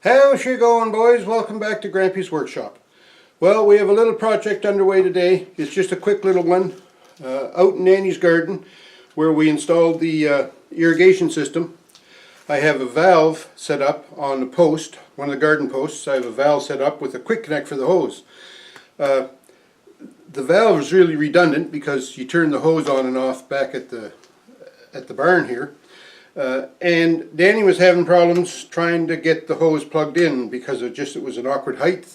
How's she going, boys? Welcome back to Grampy's Workshop. Well, we have a little project underway today. It's just a quick little one out in Nannie's garden where we installed the irrigation system. I have a valve set up on the post, one of the garden posts. I have a valve set up with a quick connect for the hose. The valve is really redundant because you turn the hose on and off back at the barn here. And Nannie was having problems trying to get the hose plugged in because it was an awkward height.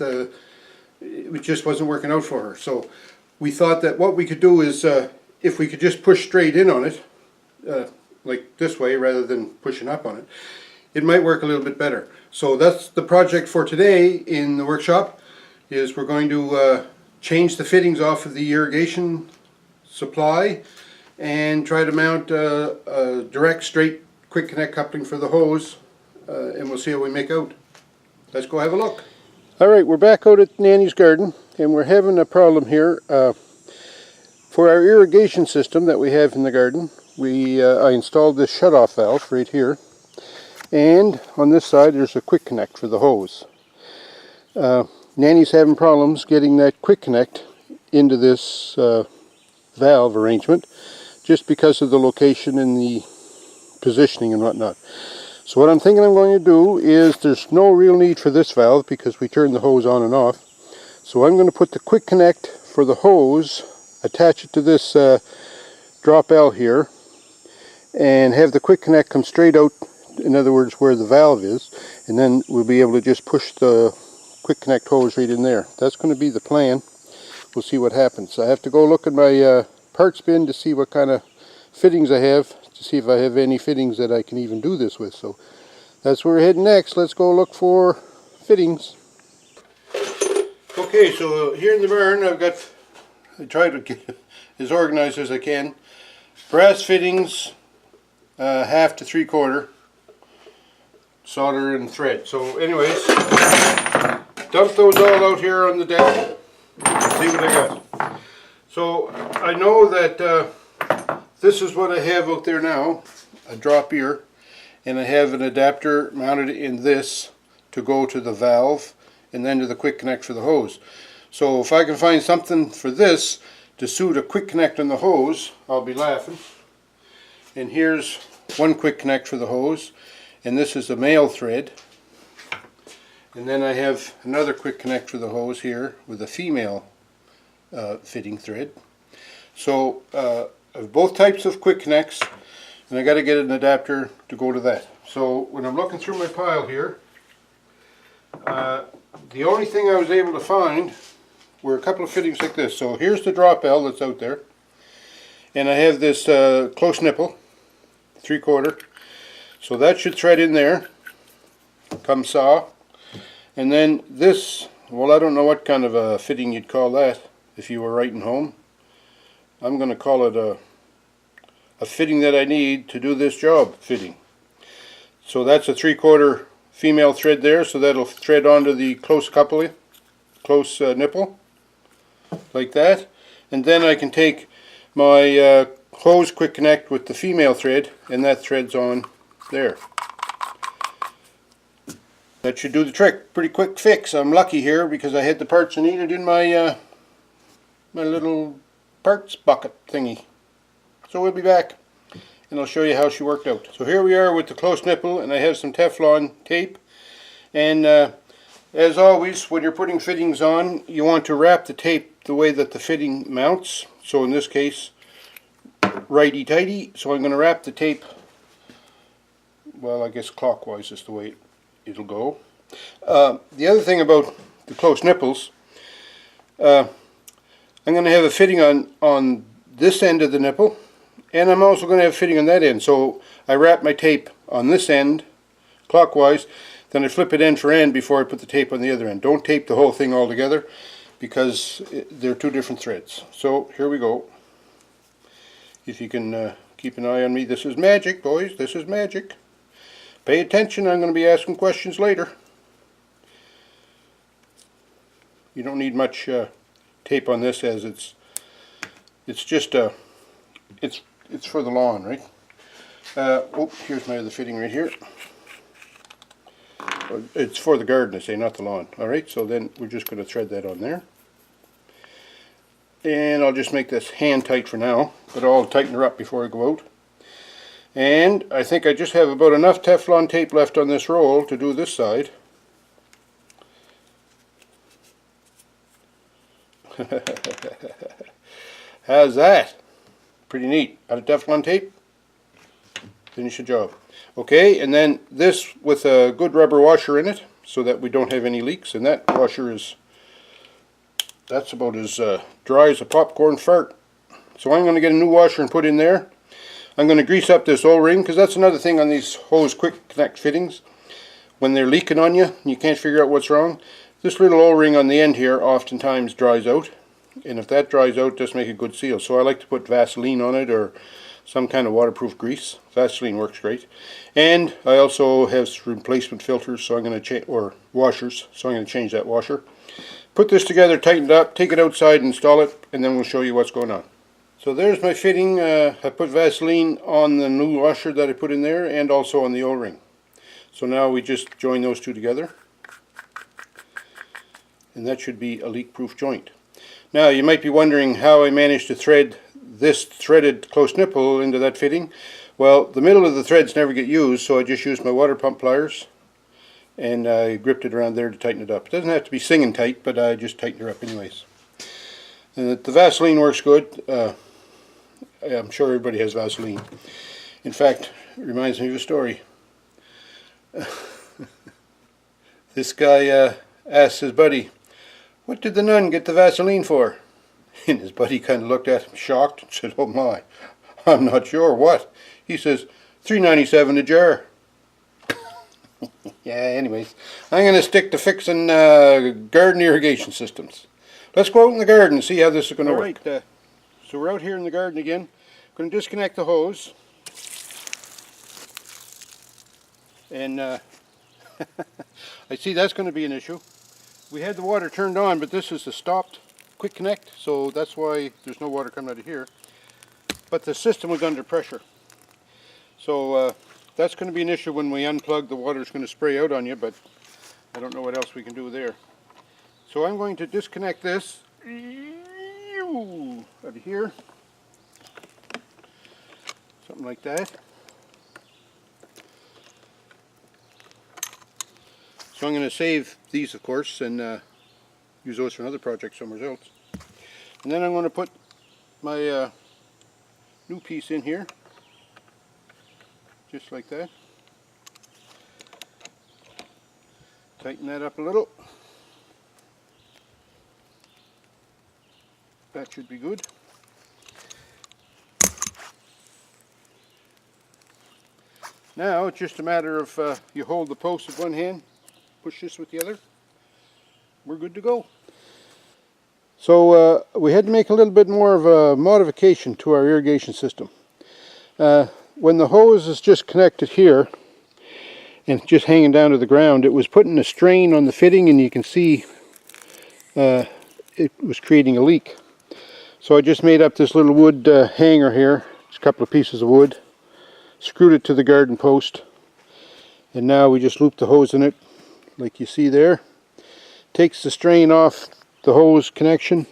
It just wasn't working out for her. So we thought that what we could do is if we could just push straight in on it, like this way rather than pushing up on it, it might work a little bit better. So that's the project for today in the workshop. Is we're going to change the fittings off of the irrigation supply and try to mount a direct straight quick connect coupling for the hose, and we'll see how we make out. Let's go have a look. Alright, we're back out at Nannie's garden and we're having a problem here. For our irrigation system that we have in the garden, I installed this shut-off valve right here, and on this side there's a quick connect for the hose. Nannie's having problems getting that quick connect into this valve arrangement just because of the location and the positioning and whatnot. So what I'm thinking I'm going to do is, there's no real need for this valve because we turn the hose on and off. So I'm going to put the quick connect for the hose, attach it to this drop L here, and have the quick connect come straight out, in other words where the valve is, and then we'll be able to just push the quick connect hose right in there. That's going to be the plan. We'll see what happens. I have to go look at my parts bin to see what kind of fittings I have, to see if I have any fittings that I can even do this with. So that's where we're heading next. Let's go look for fittings. Okay, so here in the barn I try to get as organized as I can. Brass fittings, 1/2 to 3/4, solder and thread. So anyways, dump those all out here on the deck. See what I got. So I know that this is what I have out there now, a drop ear, and I have an adapter mounted in this to go to the valve and then to the quick connect for the hose. So if I can find something for this to suit a quick connect on the hose, I'll be laughing. And here's one quick connect for the hose, and this is a male thread. And then I have another quick connect for the hose here with a female fitting thread. So I have both types of quick connects, and I got to get an adapter to go to that. So when I'm looking through my pile here, the only thing I was able to find were a couple of fittings like this. So here's the drop L that's out there, and I have this close nipple, 3/4. So that should thread in there, come saw. And then this, well, I don't know what kind of a fitting you'd call that if you were writing home. I'm going to call it a fitting that I need to do this job fitting. So that's a 3/4 female thread there, so that'll thread onto the close nipple, like that. And then I can take my hose quick connect with the female thread, and that threads on there. That should do the trick. Pretty quick fix. I'm lucky here because I had the parts I needed in my my little parts bucket thingy. So we'll be back and I'll show you how she worked out. So here we are with the close nipple, and I have some Teflon tape, and as always when you're putting fittings on, you want to wrap the tape the way that the fitting mounts. So in this case, righty tighty. So I'm going to wrap the tape, well, I guess clockwise is the way it'll go. The other thing about the close nipples, I'm going to have a fitting on this end of the nipple, and I'm also going to have a fitting on that end. So I wrap my tape on this end clockwise, then I flip it end for end before I put the tape on the other end. Don't tape the whole thing all together because they're two different threads. So here we go. If you can keep an eye on me, this is magic, boys, this is magic. Pay attention, I'm going to be asking questions later. You don't need much tape on this, as it's just it's for the lawn, right? Oh, here's my other fitting right here. It's for the garden, I say, not the lawn. Alright, so then we're just going to thread that on there. And I'll just make this hand tight for now, but I'll tighten her up before I go out. And I think I just have about enough Teflon tape left on this roll to do this side. How's that? Pretty neat. Out of Teflon tape, finish the job. Okay, and then this with a good rubber washer in it so that we don't have any leaks, and that washer is, that's about as dry as a popcorn fart. So I'm going to get a new washer and put in there. I'm going to grease up this O-ring, because that's another thing on these hose quick connect fittings. When they're leaking on you and you can't figure out what's wrong, this little O-ring on the end here oftentimes dries out. And if that dries out, just make a good seal. So I like to put Vaseline on it or some kind of waterproof grease. Vaseline works great. And I also have replacement filters, so I'm going to change, or washers, so I'm going to change that washer. Put this together, tighten it up, take it outside, install it, and then we'll show you what's going on. So there's my fitting. I put Vaseline on the new washer that I put in there and also on the O-ring. So now we just join those two together. And that should be a leak-proof joint. Now you might be wondering how I managed to thread this threaded close nipple into that fitting. Well, the middle of the threads never get used, so I just used my water pump pliers and I gripped it around there to tighten it up. It doesn't have to be singing tight, but I just tightened her up anyways. And the Vaseline works good. I'm sure everybody has Vaseline. In fact, it reminds me of a story. This guy asked his buddy, "What did the nun get the Vaseline for?" And his buddy kind of looked at him shocked and said, "Oh my, I'm not sure. What?" He says, $3.97 a jar. Yeah, anyways, I'm going to stick to fixing garden irrigation systems. Let's go out in the garden and see how this is going to work. Alright, so we're out here in the garden again. Going to disconnect the hose. And I see that's going to be an issue. We had the water turned on, but this is a stopped quick connect, so that's why there's no water coming out of here. But the system was under pressure. So that's going to be an issue when we unplug. The water is going to spray out on you, but I don't know what else we can do there. So I'm going to disconnect this out of here. Something like that. So I'm going to save these, of course, and use those for another project somewhere else. And then I'm going to put my new piece in here, just like that. Tighten that up a little. That should be good. Now it's just a matter of you hold the post with one hand, push this with the other, we're good to go. So we had to make a little bit more of a modification to our irrigation system. When the hose is just connected here and just hanging down to the ground, it was putting a strain on the fitting, and you can see it was creating a leak. So I just made up this little wood hanger here, just a couple of pieces of wood, screwed it to the garden post, and now we just loop the hose in it like you see there. Takes the strain off the hose connection,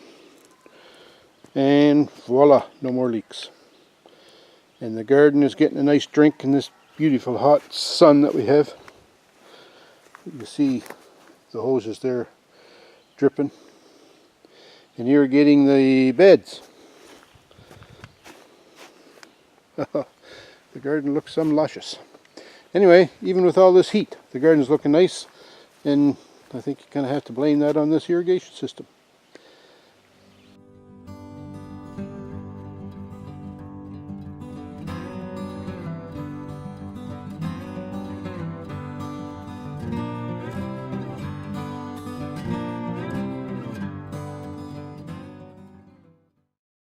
and voila, no more leaks. And the garden is getting a nice drink in this beautiful hot sun that we have. You see the hoses there dripping and irrigating the beds. The garden looks some luscious. Anyway, even with all this heat, the garden's looking nice, and I think you kind of have to blame that on this irrigation system.